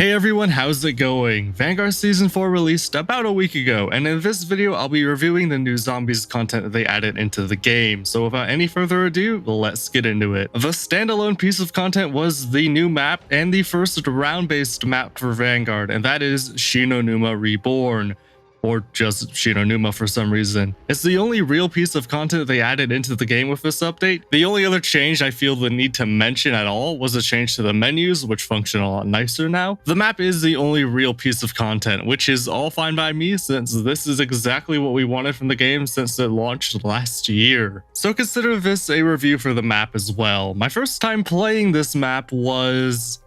Hey everyone, how's it going? Vanguard Season 4 released about a week ago, and in this video I'll be reviewing the new zombies content they added into the game. So without any further ado, let's get into it. The standalone piece of content was the new map and the first round-based map for Vanguard, and that is Numa Reborn. Or just Numa for some reason. It's the only real piece of content they added into the game with this update. The only other change I feel the need to mention at all was a change to the menus, which function a lot nicer now. The map is the only real piece of content, which is all fine by me since this is exactly what we wanted from the game since it launched last year. So consider this a review for the map as well. My first time playing this map was...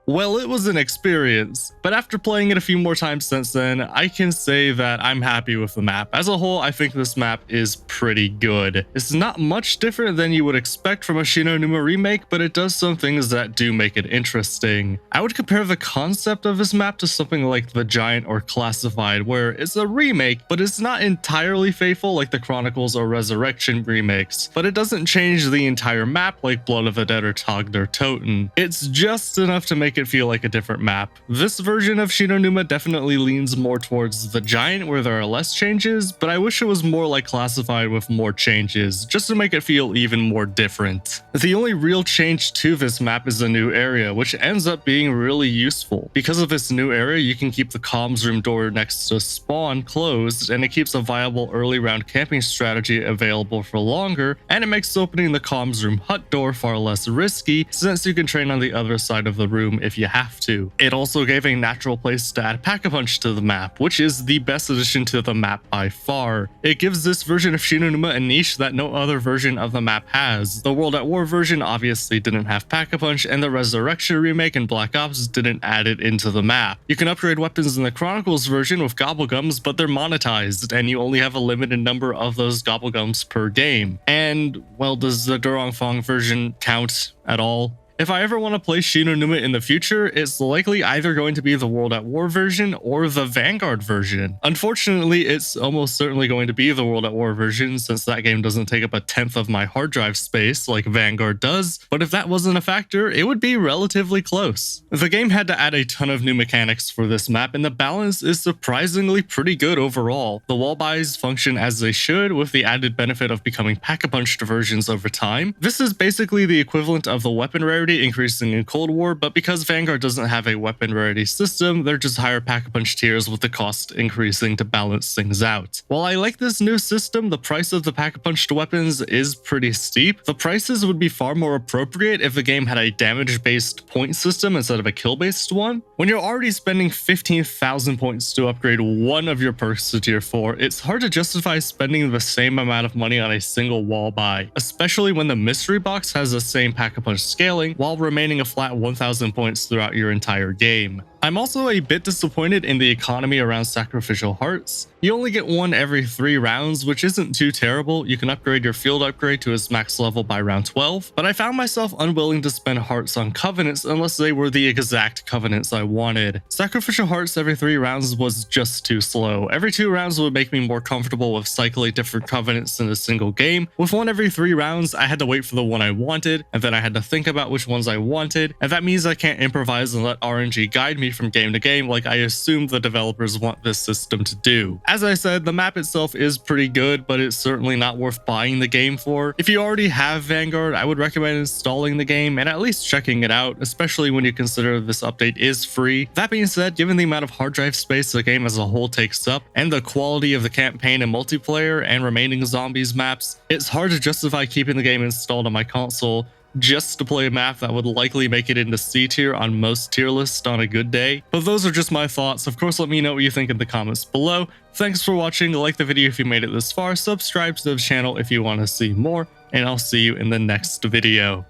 well, it was an experience, but after playing it a few more times since then, I can say that I'm happy with the map. As a whole, I think this map is pretty good. It's not much different than you would expect from a Numa remake, but it does some things that do make it interesting. I would compare the concept of this map to something like The Giant or Classified, where it's a remake, but it's not entirely faithful like the Chronicles or Resurrection remakes, but it doesn't change the entire map like Blood of the Dead or Tog der Toten. It's just enough to make it feel like a different map. This version of Numa definitely leans more towards The Giant where there are less changes, but I wish it was more like Classified with more changes, just to make it feel even more different. The only real change to this map is a new area, which ends up being really useful. Because of this new area, you can keep the comms room door next to spawn closed, and it keeps a viable early round camping strategy available for longer, and it makes opening the comms room hut door far less risky, since you can train on the other side of the room if you have to. It also gave a natural place to add Pack-a-Punch to the map, which is the best addition to the map by far. It gives this version of Numa a niche that no other version of the map has. The World at War version obviously didn't have Pack-a-Punch, and the Resurrection remake and Black Ops didn't add it into the map. You can upgrade weapons in the Chronicles version with Gobblegums, but they're monetized, and you only have a limited number of those Gobblegums per game. And, well, does the Durongfang version count at all? If I ever want to play Numa in the future, it's likely either going to be the World at War version or the Vanguard version. Unfortunately, it's almost certainly going to be the World at War version since that game doesn't take up a tenth of my hard drive space like Vanguard does, but if that wasn't a factor, it would be relatively close. The game had to add a ton of new mechanics for this map, and the balance is surprisingly pretty good overall. The wall buys function as they should, with the added benefit of becoming Pack-a-Punched versions over time. This is basically the equivalent of the weapon rarity increasing in Cold War, but because Vanguard doesn't have a weapon rarity system, they're just higher Pack-a-Punch tiers with the cost increasing to balance things out. While I like this new system, the price of the Pack-a-Punched weapons is pretty steep. The prices would be far more appropriate if the game had a damage-based point system instead of a kill-based one. When you're already spending 15,000 points to upgrade one of your perks to tier 4, it's hard to justify spending the same amount of money on a single wall buy, especially when the mystery box has the same Pack-a-Punch scaling, while remaining a flat 1,000 points throughout your entire game. I'm also a bit disappointed in the economy around sacrificial hearts. You only get one every 3 rounds, which isn't too terrible. You can upgrade your field upgrade to its max level by round 12, but I found myself unwilling to spend hearts on covenants unless they were the exact covenants I wanted. Sacrificial hearts every 3 rounds was just too slow. Every 2 rounds would make me more comfortable with cycling different covenants in a single game. With one every 3 rounds, I had to wait for the one I wanted, and then I had to think about which ones I wanted, and that means I can't improvise and let RNG guide me from game to game like I assumed the developers want this system to do. As I said, the map itself is pretty good, but it's certainly not worth buying the game for. If you already have Vanguard, I would recommend installing the game and at least checking it out, especially when you consider this update is free. That being said, given the amount of hard drive space the game as a whole takes up, and the quality of the campaign and multiplayer and remaining zombies maps, it's hard to justify keeping the game installed on my console just to play a map that would likely make it into C tier on most tier lists on a good day. But those are just my thoughts. Of course, let me know what you think in the comments below. Thanks for watching. Like the video if you made it this far, subscribe to the channel if you want to see more, and I'll see you in the next video.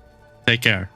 Take care.